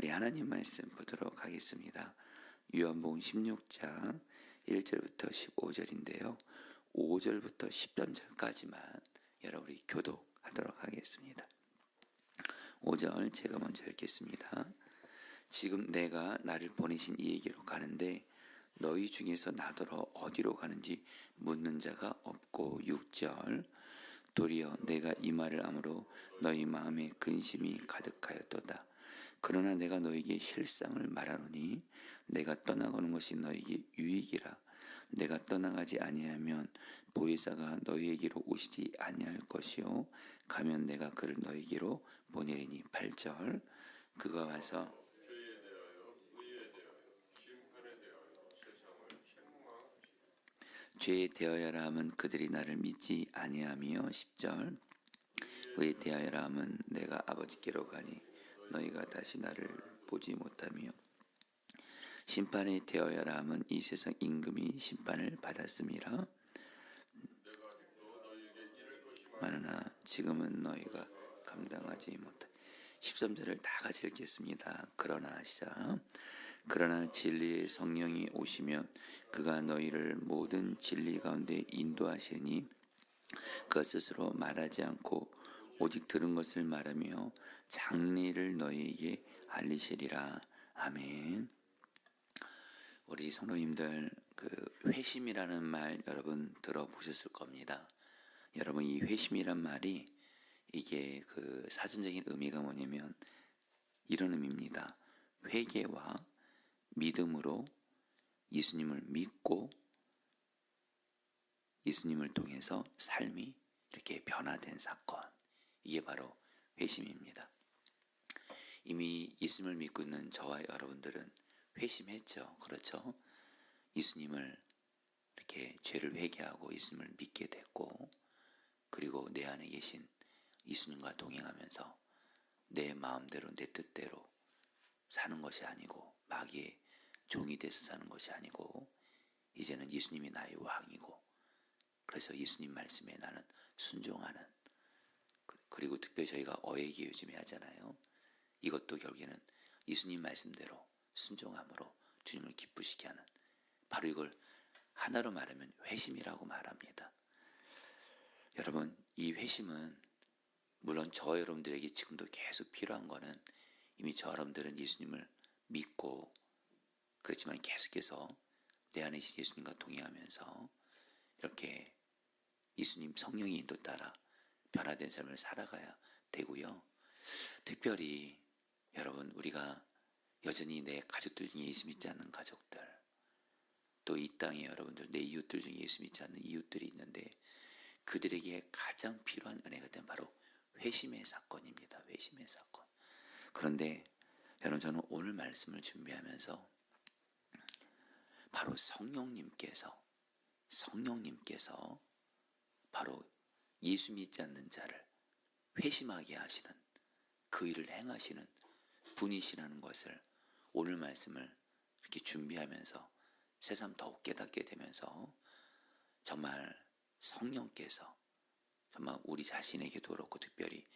우리 하나님 말씀 보도록 하겠습니다. 요한복음 16장 1절부터 15절인데요. 5절부터 13절까지만 여러분이 교독하도록 하겠습니다. 5절 제가 먼저 읽겠습니다. 지금 내가 나를 보내신 이에게로 가는데 너희 중에서 나더러 어디로 가는지 묻는 자가 없고 6절 도리어 내가 이 말을 함으로 너희 마음에 근심이 가득하였도다. 그러나 내가 너에게 실상을 말하노니 내가 떠나가는 것이 너에게 유익이라. 내가 떠나가지 아니하면 보혜사가 너희에게로 오시지 아니할 것이요 가면 내가 그를 너희에게로 보내리니. 8절 그가 와서 죄에 대하여라 함은 그들이 나를 믿지 아니하며 10절 의에 대하여라 함은 내가 아버지께로 가니 너희가 다시 나를 보지 못하며 심판에 대하여라 함은 이 세상 임금이 심판을 받았음이라. 마나나 지금은 너희가 감당하지 못하. 13절을 다 같이 읽겠습니다. 그러나 시작. 그러나 진리의 성령이 오시면 그가 너희를 모든 진리 가운데 인도하시니 그가 스스로 말하지 않고 오직 들은 것을 말하며 장리를 너희에게 알리시리라. 아멘. 우리 성도님들 회심이라는 말 여러분 들어보셨을 겁니다. 여러분 이 회심이란 말이 이게 사전적인 의미가 뭐냐면 이런 의미입니다. 회개와 믿음으로 예수님을 믿고 예수님을 통해서 삶이 이렇게 변화된 사건, 이게 바로 회심입니다. 이미 예수님을 믿고 있는 저와 여러분들은 회심했죠. 그렇죠? 예수님을 이렇게 죄를 회개하고 예수님을 믿게 됐고, 그리고 내 안에 계신 예수님과 동행하면서 내 마음대로 내 뜻대로 사는 것이 아니고 마귀의 종이 돼서 사는 것이 아니고 이제는 예수님이 나의 왕이고, 그래서 예수님 말씀에 나는 순종하는, 그리고 특별히 저희가 어회기 요즘에 하잖아요. 이것도 결국에는 예수님 말씀대로 순종함으로 주님을 기쁘시게 하는, 바로 이걸 하나로 말하면 회심이라고 말합니다. 여러분 이 회심은 물론 저 여러분들에게 지금도 계속 필요한 거는 이미 저 여러분들은 예수님을 믿고 그렇지만 계속해서 내 안에 예수님과 동행하면서 이렇게 예수님 성령의 인도 따라 변화된 삶을 살아가야 되고요. 특별히 여러분 우리가 여전히 내 가족들 중에 예수 믿지 않는 가족들, 또 이 땅에 여러분들 내 이웃들 중에 예수 믿지 않는 이웃들이 있는데 그들에게 가장 필요한 은혜가 된 바로 회심의 사건입니다. 회심의 사건. 그런데 여러분 저는 오늘 말씀을 준비하면서 바로 성령님께서 바로 예수 믿지 않는 자를 회심하게 하시는 그 일을 행하시는 분이시라는 것을 오늘 말씀을 이렇게 준비하면서 새삼 더욱 깨닫게 되면서 정말 성령께서 정말 우리 자신에게도 그렇고 특별히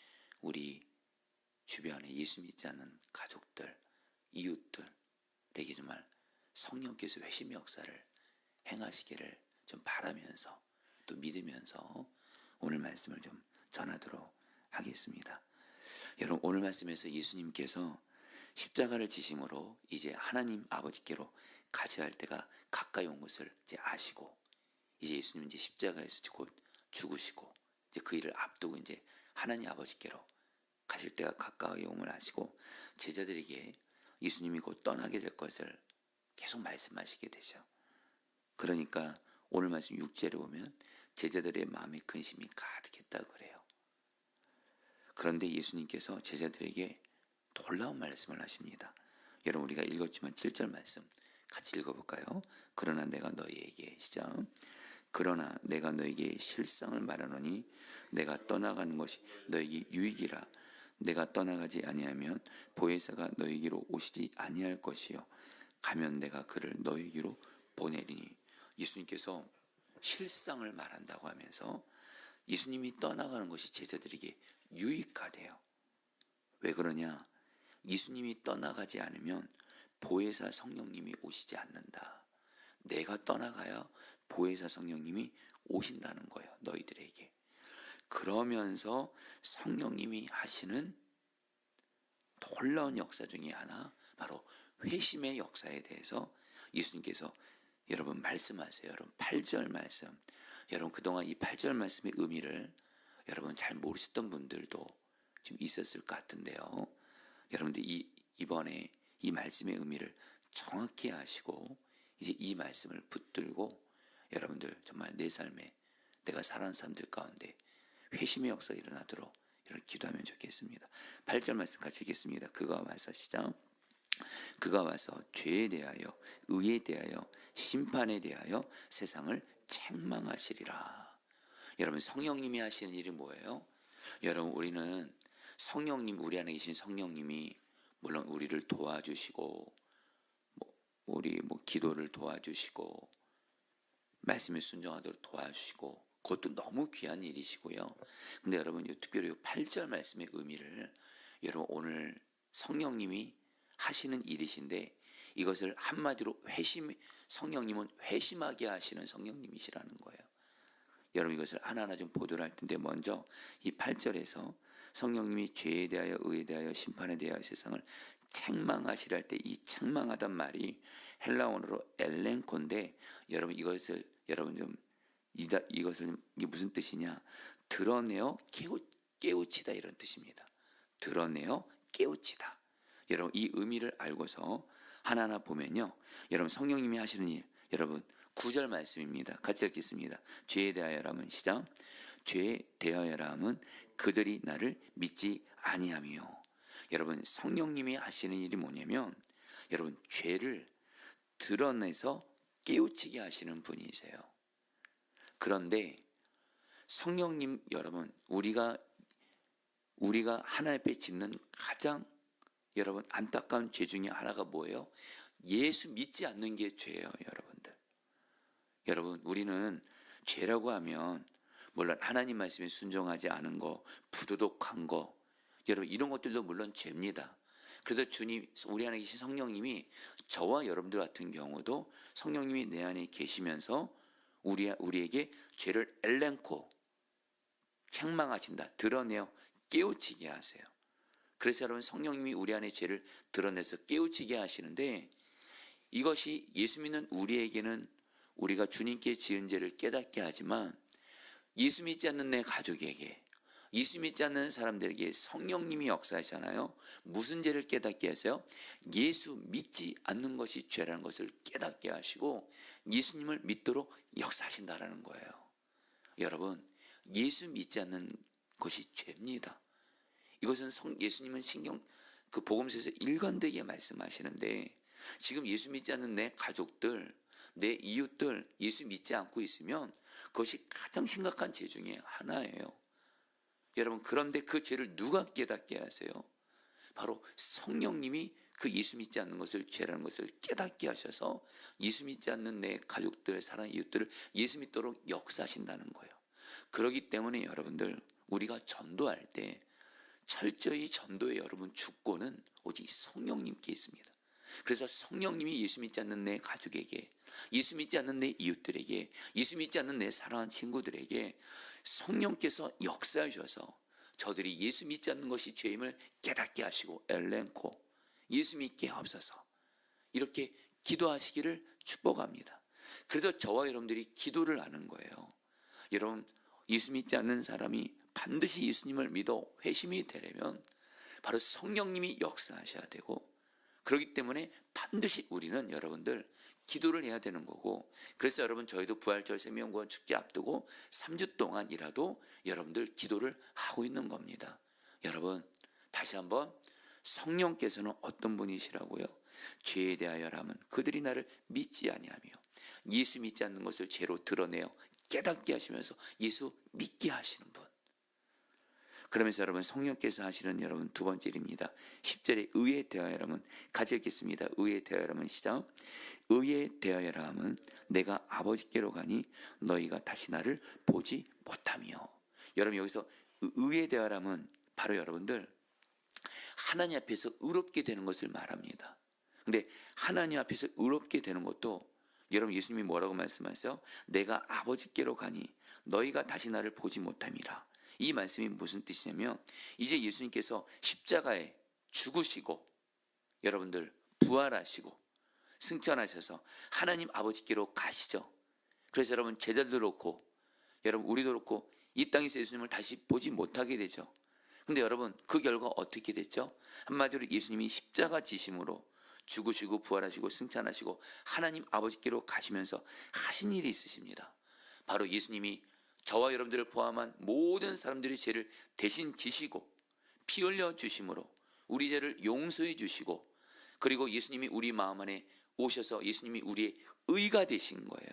우리 주변에 예수 믿지 않는 가족들, 이웃들에게 정말 성령께서 회심의 역사를 행하시기를 좀 바라면서 또 믿으면서 오늘 말씀을 좀 전하도록 하겠습니다. 여러분 오늘 말씀에서 예수님께서 십자가를 지심으로 이제 하나님 아버지께로 가셔야 할 때가 가까이 온 것을 이제 아시고 이제 예수님은 이제 십자가에서 곧 죽으시고 이제 그 일을 앞두고 이제 하나님 아버지께로 가실 때가 가까이 옴을 아시고 제자들에게 예수님이 곧 떠나게 될 것을 계속 말씀하시게 되죠. 그러니까 오늘 말씀 6절에 보면 제자들의 마음에 근심이 가득했다고 그래요. 그런데 예수님께서 제자들에게 놀라운 말씀을 하십니다. 여러분 우리가 읽었지만 7절 말씀 같이 읽어볼까요? 그러나 내가 너희에게 시작. 그러나 내가 너희에게 실상을 말하노니 내가 떠나가는 것이 너희에게 유익이라. 내가 떠나가지 아니하면 보혜사가 너희에게로 오시지 아니할 것이요 가면 내가 그를 너희에게로 보내리니. 예수님께서 실상을 말한다고 하면서 예수님이 떠나가는 것이 제자들에게 유익하대요. 왜 그러냐? 예수님이 떠나가지 않으면 보혜사 성령님이 오시지 않는다. 내가 떠나가야 보혜사 성령님이 오신다는 거예요, 너희들에게. 그러면서 성령님이 하시는 놀라운 역사 중에 하나, 바로 회심의 역사에 대해서 예수님께서 여러분 말씀하세요. 여러분 8절 말씀, 여러분 그동안 이 8절 말씀의 의미를 여러분 잘 모르셨던 분들도 좀 있었을 것 같은데요. 여러분들 이번에 이 말씀의 의미를 정확히 아시고 이제 이 말씀을 붙들고 여러분들 정말 내 삶에 내가 살아가는 사람들 가운데 회심의 역사가 일어나도록 이렇게 기도하면 좋겠습니다. 8절 말씀 같이 읽겠습니다. 그가 와서 시작. 그가 와서 죄에 대하여 의에 대하여 심판에 대하여 세상을 책망하시리라. 여러분 성령님이 하시는 일이 뭐예요? 여러분 우리는 성령님, 우리 안에 계신 성령님이 물론 우리를 도와주시고 우리 기도를 도와주시고 말씀에 순종하도록 도와주시고 그것도 너무 귀한 일이시고요. 근데 여러분 특별히 8절 말씀의 의미를 여러분 오늘 성령님이 하시는 일이신데 이것을 한마디로 성령님은 회심하게 하시는 성령님이시라는 거예요. 여러분 이것을 하나하나 좀 보도록 할 텐데 먼저 이 8절에서 성령님이 죄에 대하여 의에 대하여 심판에 대하여 세상을 책망하시라 할 때 이 책망하단 말이 헬라어로 엘렌코인데 여러분 이것을 이게 무슨 뜻이냐? 드러내어 깨우치다 이런 뜻입니다. 드러내어 깨우치다. 여러분 이 의미를 알고서 하나하나 보면요. 여러분 성령님이 하시는 일, 여러분 9절 말씀입니다. 같이 읽겠습니다. 죄에 대하여라 함은 시작. 죄에 대하여라 함은 그들이 나를 믿지 아니하며. 여러분 성령님이 하시는 일이 뭐냐면 여러분 죄를 드러내서 깨우치게 하시는 분이세요. 그런데 성령님 여러분 우리가 하나님 앞에 짓는 가장 여러분 안타까운 죄 중에 하나가 뭐예요? 예수 믿지 않는 게 죄예요, 여러분들. 여러분 우리는 죄라고 하면 물론 하나님 말씀에 순종하지 않은 거, 부도덕한 거, 여러분 이런 것들도 물론 죄입니다. 그래서 주님, 우리 안에 계신 성령님이 저와 여러분들 같은 경우도 성령님이 내 안에 계시면서 우리에게 죄를 엘렌코 책망하신다. 드러내어 깨우치게 하세요. 그래서 여러분 성령님이 우리 안에 죄를 드러내서 깨우치게 하시는데 이것이 예수 믿는 우리에게는 우리가 주님께 지은 죄를 깨닫게 하지만 예수 믿지 않는 내 가족에게, 예수 믿지 않는 사람들에게 성령님이 역사하시잖아요. 무슨 죄를 깨닫게 하세요? 예수 믿지 않는 것이 죄라는 것을 깨닫게 하시고 예수님을 믿도록 역사하신다라는 거예요. 여러분 예수 믿지 않는 것이 죄입니다. 이것은 예수님은 복음서에서 일관되게 말씀하시는데 지금 예수 믿지 않는 내 가족들, 내 이웃들 예수 믿지 않고 있으면 그것이 가장 심각한 죄 중에 하나예요. 여러분 그런데 그 죄를 누가 깨닫게 하세요? 바로 성령님이 그 예수 믿지 않는 것을 죄라는 것을 깨닫게 하셔서 예수 믿지 않는 내 가족들, 사랑하는 이웃들을 예수 믿도록 역사하신다는 거예요. 그렇기 때문에 여러분들 우리가 전도할 때 철저히 전도의 여러분 주권은 오직 성령님께 있습니다. 그래서 성령님이 예수 믿지 않는 내 가족에게, 예수 믿지 않는 내 이웃들에게, 예수 믿지 않는 내 사랑하는 친구들에게 성령께서 역사하셔서 저들이 예수 믿지 않는 것이 죄임을 깨닫게 하시고 엘렌코 예수 믿게 하옵소서 이렇게 기도하시기를 축복합니다. 그래서 저와 여러분들이 기도를 하는 거예요. 여러분 예수 믿지 않는 사람이 반드시 예수님을 믿어 회심이 되려면 바로 성령님이 역사하셔야 되고 그렇기 때문에 반드시 우리는 여러분들 기도를 해야 되는 거고 그래서 여러분 저희도 부활절 생명구원 축제 앞두고 3주 동안이라도 여러분들 기도를 하고 있는 겁니다. 여러분 다시 한번 성령께서는 어떤 분이시라고요? 죄에 대하여라면 그들이 나를 믿지 아니하며 예수 믿지 않는 것을 죄로 드러내어 깨닫게 하시면서 예수 믿게 하시는 분. 그러면서 여러분 성령께서 하시는 여러분 두 번째 일입니다. 10절에 의에 대하여라면 같이 읽겠습니다. 의에 대하여라면 시작. 의에 대하여라 함은 내가 아버지께로 가니 너희가 다시 나를 보지 못하며. 여러분 여기서 의에 대하여라면 바로 여러분들 하나님 앞에서 의롭게 되는 것을 말합니다. 근데 하나님 앞에서 의롭게 되는 것도 여러분 예수님이 뭐라고 말씀하세요? 내가 아버지께로 가니 너희가 다시 나를 보지 못함이라. 이 말씀이 무슨 뜻이냐면 이제 예수님께서 십자가에 죽으시고 여러분들 부활하시고 승천하셔서 하나님 아버지께로 가시죠. 그래서 여러분 제자들도 그렇고 여러분 우리도 그렇고 이 땅에서 예수님을 다시 보지 못하게 되죠. 근데 여러분 그 결과 어떻게 됐죠? 한마디로 예수님이 십자가 지심으로 죽으시고 부활하시고 승천하시고 하나님 아버지께로 가시면서 하신 일이 있으십니다. 바로 예수님이 저와 여러분들을 포함한 모든 사람들의 죄를 대신 지시고 피 흘려 주심으로 우리 죄를 용서해 주시고 그리고 예수님이 우리 마음 안에 오셔서 예수님이 우리의 의가 되신 거예요.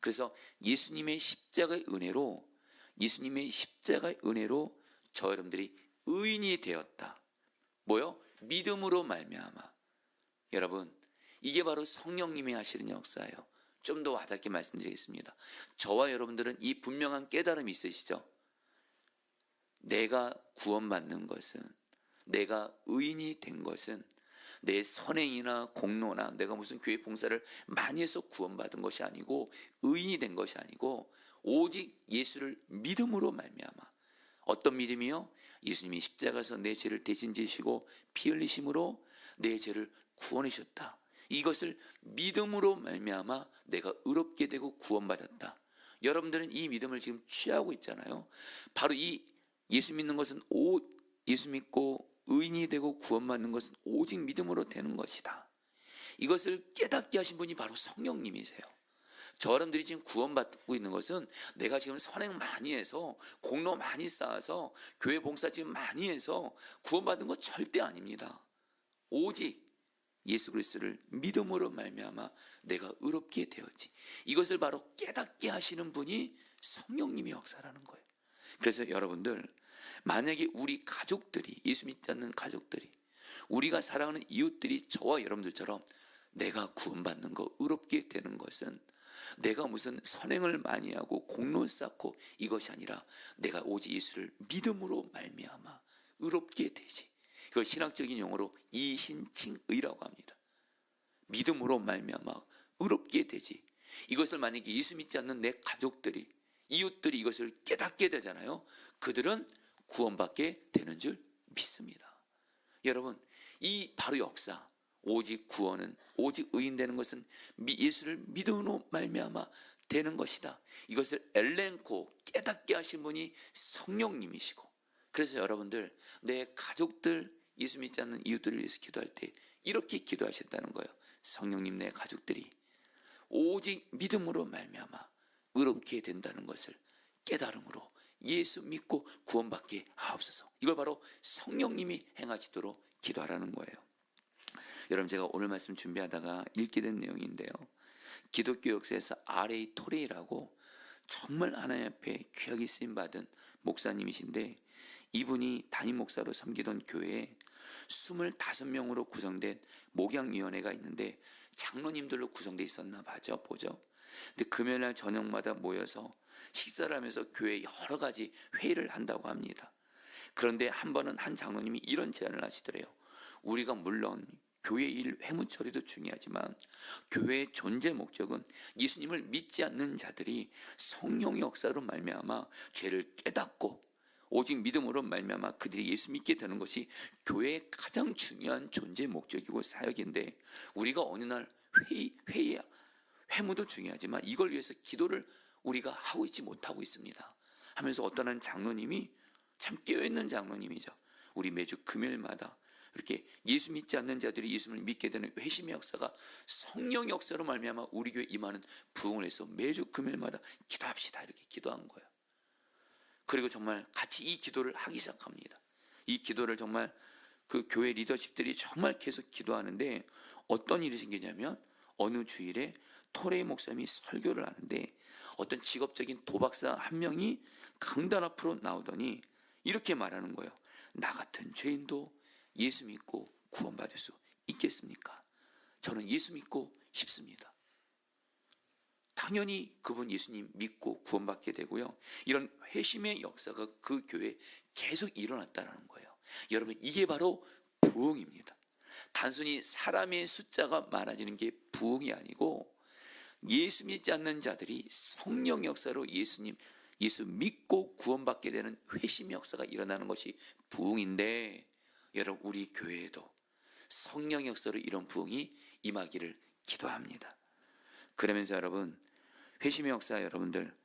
그래서 예수님의 십자가의 은혜로 저 여러분들이 의인이 되었다. 뭐요? 믿음으로 말미암아. 여러분 이게 바로 성령님이 하시는 역사예요. 좀 더 와닿게 말씀드리겠습니다. 저와 여러분들은 이 분명한 깨달음이 있으시죠? 내가 구원받는 것은, 내가 의인이 된 것은 내 선행이나 공로나 내가 무슨 교회 봉사를 많이 해서 구원받은 것이 아니고 의인이 된 것이 아니고 오직 예수를 믿음으로 말미암아. 어떤 믿음이요? 예수님이 십자가에서 내 죄를 대신 지시고 피 흘리심으로 내 죄를 구원해 주셨다. 이것을 믿음으로 말미암아 내가 의롭게 되고 구원받았다. 여러분들은 이 믿음을 지금 취하고 있잖아요. 바로 이 예수 믿는 것은 예수 믿고 의인이 되고 구원받는 것은 오직 믿음으로 되는 것이다. 이것을 깨닫게 하신 분이 바로 성령님이세요. 저 여러분들이 지금 구원받고 있는 것은 내가 지금 선행 많이 해서 공로 많이 쌓아서 교회 봉사 지금 많이 해서 구원받은 것 절대 아닙니다. 오직 예수 그리스도를 믿음으로 말미암아 내가 의롭게 되었지. 이것을 바로 깨닫게 하시는 분이 성령님의 역사라는 거예요. 그래서 여러분들 만약에 우리 가족들이 예수 믿지 않는 가족들이 우리가 사랑하는 이웃들이 저와 여러분들처럼 내가 구원받는 거 의롭게 되는 것은 내가 무슨 선행을 많이 하고 공로 쌓고 이것이 아니라 내가 오직 예수를 믿음으로 말미암아 의롭게 되지. 이걸 신학적인 용어로 이신칭의라고 합니다. 믿음으로 말미암아 의롭게 되지. 이것을 만약에 예수 믿지 않는 내 가족들이 이웃들이 이것을 깨닫게 되잖아요. 그들은 구원받게 되는 줄 믿습니다. 여러분 이 바로 역사 오직 구원은 오직 의인 되는 것은 예수를 믿음으로 말미암아 되는 것이다. 이것을 엘렌코 깨닫게 하신 분이 성령님이시고 그래서 여러분들 내 가족들 예수 믿지 않는 이웃들을 위해서 기도할 때 이렇게 기도하셨다는 거예요. 성령님 내 가족들이 오직 믿음으로 말미암아 의롭게 된다는 것을 깨달음으로 예수 믿고 구원받게 하옵소서. 이걸 바로 성령님이 행하시도록 기도하라는 거예요. 여러분 제가 오늘 말씀 준비하다가 읽게 된 내용인데요. 기독교 역사에서 R.A. 토레이라고 정말 하나님 앞에 귀하게 쓰임받은 목사님이신데 이분이 담임 목사로 섬기던 교회에 25명으로 구성된 목양위원회가 있는데 장로님들로 구성되어 있었나 보죠. 근데 금요일날 저녁마다 모여서 식사를 하면서 교회 여러 가지 회의를 한다고 합니다. 그런데 한 번은 한 장로님이 이런 제안을 하시더래요. 우리가 물론 교회 일 회무 처리도 중요하지만 교회의 존재 목적은 예수님을 믿지 않는 자들이 성령의 역사로 말미암아 죄를 깨닫고 오직 믿음으로 말미암아 그들이 예수 믿게 되는 것이 교회의 가장 중요한 존재 목적이고 사역인데 우리가 어느 날 회무도 중요하지만 이걸 위해서 기도를 우리가 하고 있지 못하고 있습니다 하면서 어떤 한 장로님이 참 깨어있는 장로님이죠. 우리 매주 금요일마다 이렇게 예수 믿지 않는 자들이 예수를 믿게 되는 회심의 역사가 성령의 역사로 말미암아 우리 교회 임하는 부흥을 해서 매주 금요일마다 기도합시다 이렇게 기도한 거예요. 그리고 정말 같이 이 기도를 하기 시작합니다. 이 기도를 정말 그 교회 리더십들이 정말 계속 기도하는데 어떤 일이 생기냐면 어느 주일에 토레이 목사님이 설교를 하는데 어떤 직업적인 도박사 한 명이 강단 앞으로 나오더니 이렇게 말하는 거예요. 나 같은 죄인도 예수 믿고 구원받을 수 있겠습니까? 저는 예수 믿고 싶습니다. 당연히 그분 예수님 믿고 구원받게 되고요. 이런 회심의 역사가 그 교회에 계속 일어났다는 거예요. 여러분 이게 바로 부흥입니다. 단순히 사람의 숫자가 많아지는 게 부흥이 아니고 예수 믿지 않는 자들이 성령 역사로 예수 믿고 구원받게 되는 회심 역사가 일어나는 것이 부흥인데, 여러분 우리 교회에도 성령 역사로 이런 부흥이 임하기를 기도합니다. 그러면서 여러분 회심의 역사, 여러분들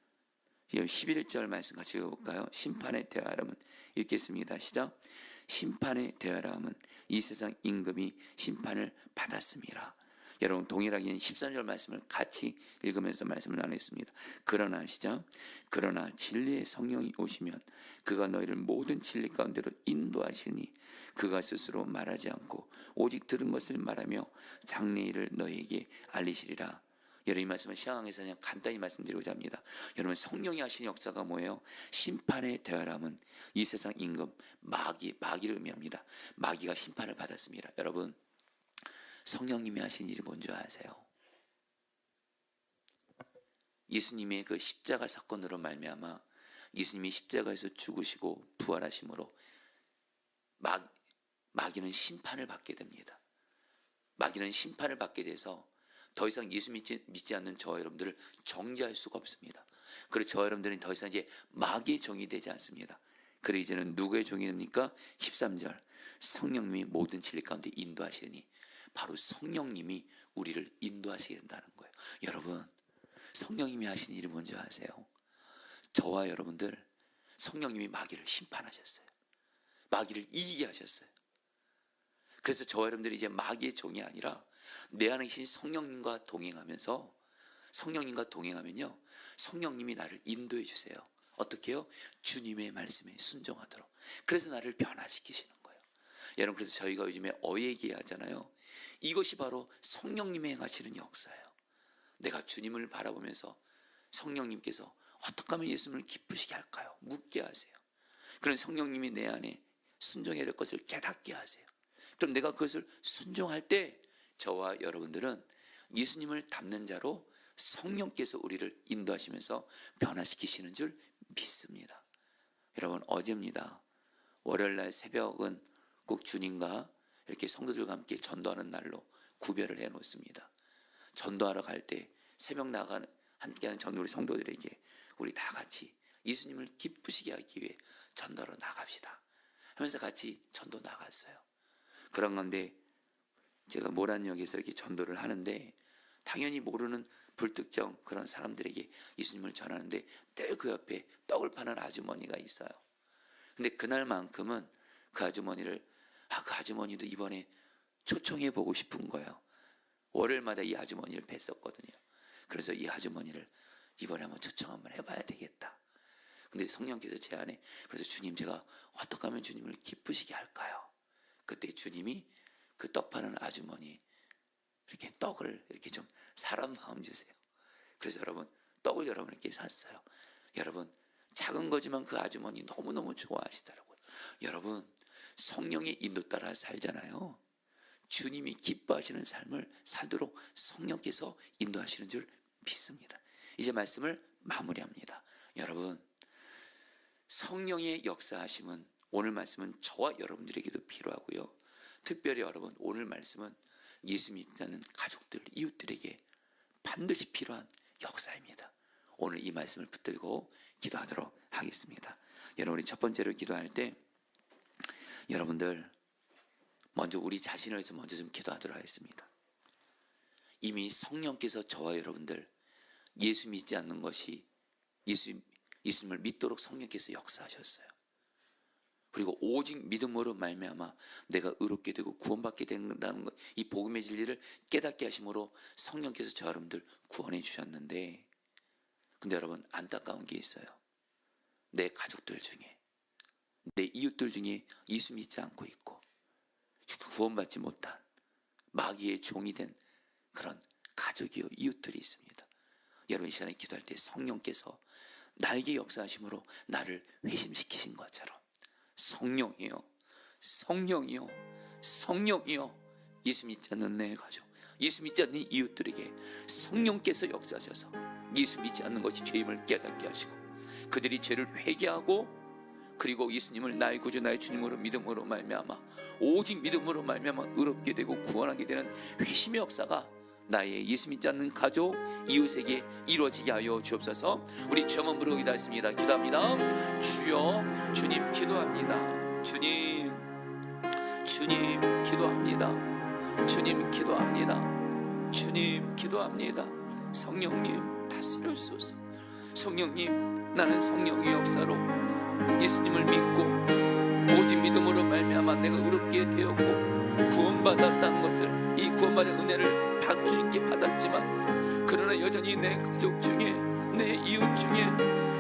11절 말씀 같이 읽어볼까요? 심판의 대화람은 읽겠습니다. 시작. 심판의 대화람은 이 세상 임금이 심판을 받았습니다. 여러분 동일하게 13절 말씀을 같이 읽으면서 말씀을 나누겠습니다. 그러나 시작. 그러나 진리의 성령이 오시면 그가 너희를 모든 진리 가운데로 인도하시니 그가 스스로 말하지 않고 오직 들은 것을 말하며 장래일을 너희에게 알리시리라. 여러분 이 말씀은 시향항에서 그냥 간단히 말씀드리고자 합니다. 여러분 성령이 하시는 역사가 뭐예요? 심판의 대화람은 이 세상 임금 마귀를 의미합니다. 마귀가 심판을 받았습니다. 여러분 성령님이 하신 일이 뭔지 아세요? 예수님의 그 십자가 사건으로 말미암아 예수님이 십자가에서 죽으시고 부활하심으로 마귀는 심판을 받게 됩니다. 마귀는 심판을 받게 돼서 더 이상 예수 믿지 않는 저와 여러분들을 정죄할 수가 없습니다. 그래서 저와 여러분들은 더 이상 이제 마귀의 종이 되지 않습니다. 그래 이제는 누구의 종이 됩니까? 13절 성령님이 모든 진리 가운데 인도하시니 바로 성령님이 우리를 인도하시게 된다는 거예요. 여러분 성령님이 하신 일이 뭔지 아세요? 저와 여러분들 성령님이 마귀를 심판하셨어요. 마귀를 이기게 하셨어요. 그래서 저와 여러분들이 이제 마귀의 종이 아니라 내 안에 계신 성령님과 동행하면서 성령님과 동행하면요 성령님이 나를 인도해 주세요. 어떻게 해요? 주님의 말씀에 순종하도록. 그래서 나를 변화시키시는 거예요. 여러분 그래서 저희가 요즘에 어예기 하잖아요. 이것이 바로 성령님이 행하시는 역사예요. 내가 주님을 바라보면서 성령님께서 어떻게 하면 예수님을 기쁘시게 할까요? 묻게 하세요. 그런 성령님이 내 안에 순종해야 될 것을 깨닫게 하세요. 그럼 내가 그것을 순종할 때 저와 여러분들은 예수님을 닮는 자로 성령께서 우리를 인도하시면서 변화시키시는 줄 믿습니다. 여러분 어제입니다. 월요일날 새벽은 꼭 주님과 이렇게 성도들과 함께 전도하는 날로 구별을 해놓습니다. 전도하러 갈 때 새벽 나가는 함께하는 우리 성도들에게 우리 다 같이 예수님을 기쁘시게 하기 위해 전도하러 나갑시다 하면서 같이 전도 나갔어요. 그런 건데 제가 모란역에서 이렇게 전도를 하는데 당연히 모르는 불특정 그런 사람들에게 예수님을 전하는데 늘 그 옆에 떡을 파는 아주머니가 있어요. 근데 그날만큼은 그 아주머니를 그 아주머니도 이번에 초청해 보고 싶은 거예요. 월요일마다 이 아주머니를 뵀었거든요. 그래서 이 아주머니를 이번에 한번 초청 한번 해봐야 되겠다. 근데 성령께서 제 안에 그래서 주님 제가 어떻게 하면 주님을 기쁘시게 할까요? 그때 주님이 그 떡 파는 아주머니 이렇게 떡을 이렇게 좀 사람 마음 주세요. 그래서 여러분 떡을 여러분에게 샀어요. 여러분 작은 거지만 그 아주머니 너무너무 좋아하시더라고요. 여러분 성령의 인도 따라 살잖아요. 주님이 기뻐하시는 삶을 살도록 성령께서 인도하시는 줄 믿습니다. 이제 말씀을 마무리합니다. 여러분 성령의 역사하심은 오늘 말씀은 저와 여러분들에게도 필요하고요. 특별히 여러분 오늘 말씀은 예수 믿지 않는 가족들, 이웃들에게 반드시 필요한 역사입니다. 오늘 이 말씀을 붙들고 기도하도록 하겠습니다. 여러분이 첫 번째로 기도할 때 여러분들 먼저 우리 자신을 위해서 먼저 좀 기도하도록 하겠습니다. 이미 성령께서 저와 여러분들 예수 믿지 않는 것이 예수님을 믿도록 성령께서 역사하셨어요. 그리고 오직 믿음으로 말미암아 내가 의롭게 되고 구원받게 된다는 것, 이 복음의 진리를 깨닫게 하심으로 성령께서 저 여러분들 구원해 주셨는데, 근데 여러분 안타까운 게 있어요. 내 가족들 중에, 내 이웃들 중에 예수 믿지 않고 있고 구원받지 못한 마귀의 종이 된 그런 가족이요 이웃들이 있습니다. 여러분 이 시간에 기도할 때 성령께서 나에게 역사하심으로 나를 회심시키신 것처럼 성령이요, 성령이요, 성령이요, 예수 믿지 않는 내 가족, 예수 믿지 않는 이웃들에게 성령께서 역사하셔서 예수 믿지 않는 것이 죄임을 깨닫게 하시고 그들이 죄를 회개하고 그리고 예수님을 나의 구주 나의 주님으로 믿음으로 말미암아 오직 믿음으로 말미암아 의롭게 되고 구원하게 되는 회심의 역사가 나의 예수 믿지 않는 가족 이웃에게 이루어지게 하여 주옵소서. 우리 주 한번 부르고 기도하겠습니다. 기도합니다. 주여, 주님 기도합니다. 주님 기도합니다. 주님 기도합니다. 주님 기도합니다. 성령님 다스려주소서. 성령님, 나는 성령의 역사로 예수님을 믿고 오직 믿음으로 말미암아 내가 의롭게 되었고 구원받았다는 것을, 이 구원받은 은혜를 주님께 받았지만 그러나 여전히 내 가족 중에, 내 이웃 중에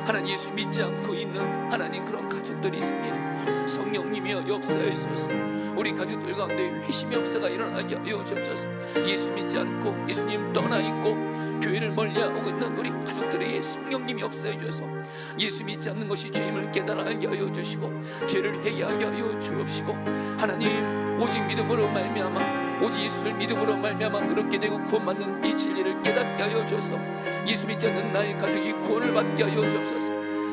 하나님 예수 믿지 않고 있는 하나님 그런 가족들이 있습니다. 성령님이여 역사하소서. 우리 가족들 가운데 회심의 역사가 일어나게 하여 주옵소서. 예수 믿지 않고 예수님 떠나 있고 교회를 멀리하고 있는 우리 가족들에게 성령님 역사해 주셔서 예수 믿지 않는 것이 죄임을 깨달아 알게 하여 주시고 죄를 회개하게 하여 주옵시고, 하나님 오직 믿음으로 말미암아 오직 예수를 믿음으로 말미암아 의롭게 되고 구원받는 이 진리를 깨닫게 하여 주셔서 예수 믿지 않는 나의 가족이 구원을 받게 하여 주옵소서.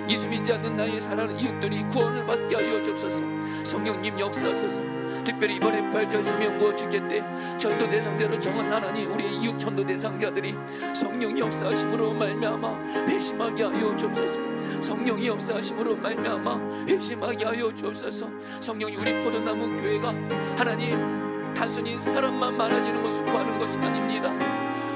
예수 믿지 않는 나의 사랑하는 이웃들이 구원을 받게 하여 주옵소서. 성령님 역사하소서. 특별히 이번에 8절 세명구호 축제 때 전도 대상자로 정한 하나님 우리의 이웃 전도 대상자들이 성령 역사하심으로 말미암아 회심하게 하여 주옵소서. 성령이 역사하심으로 말미암아 회심하게 하여 주옵소서. 성령이 우리 포도나무 교회가 하나님 단순히 사람만 많아지는 것을 구하는 것이 아닙니다.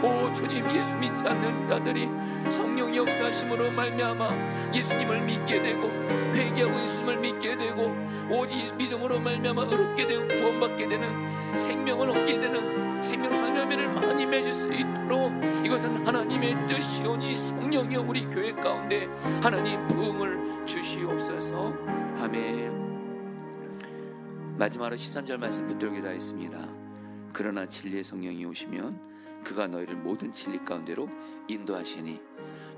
오 주님, 예수 믿지 않는 자들이 성령의 역사하심으로 말미암아 예수님을 믿게 되고 회개하고 예수님을 믿게 되고 오직 믿음으로 말미암아 의롭게 되고 구원받게 되는, 생명을 얻게 되는 생명 살매를 많이 맺을 수 있도록 이것은 하나님의 뜻이오니 성령이 우리 교회 가운데 하나님 부흥을 주시옵소서. 아멘. 마지막으로 13절 말씀 붙들게 하겠습니다. 그러나 진리의 성령이 오시면 그가 너희를 모든 진리 가운데로 인도하시니.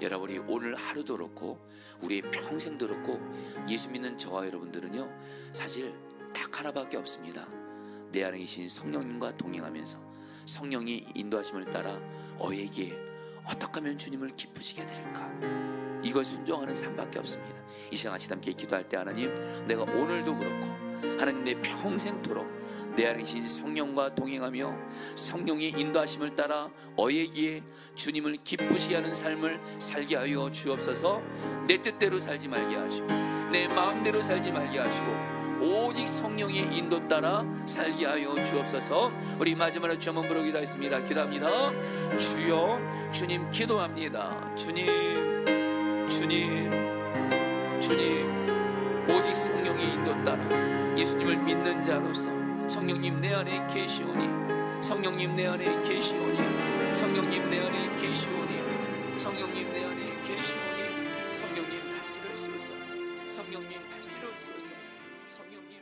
여러분이 오늘 하루도 그렇고 우리의 평생도 그렇고 예수 믿는 저와 여러분들은요 사실 딱 하나밖에 없습니다. 내 안에 계신 성령님과 동행하면서 성령이 인도하심을 따라 어에게 어떻게 하면 주님을 기쁘시게 될까, 이걸 순종하는 삶밖에 없습니다. 이 시간 같이 함께 기도할 때 하나님, 내가 오늘도 그렇고 하나님 내 평생토록 내 안에 계신 성령과 동행하며 성령의 인도하심을 따라 어에게 주님을 기쁘시게 하는 삶을 살게 하여 주옵소서. 내 뜻대로 살지 말게 하시고 내 마음대로 살지 말게 하시고 오직 성령의 인도 따라 살게 하여 주옵소서. 우리 마지막으로 주 한번 부르기도 하겠습니다. 기도합니다. 주여, 주님 기도합니다. 주님 오직 성령의 인도 따라 예수님을 믿는 자로서 성령님 내 안에 계시오니, 성령님 내 안에 계시오니, 성령님 내 안에 계시오니, 성령님 내 안에 계시오니, 성령님 다스려주소서. 성령님 다스려주소서. 성령님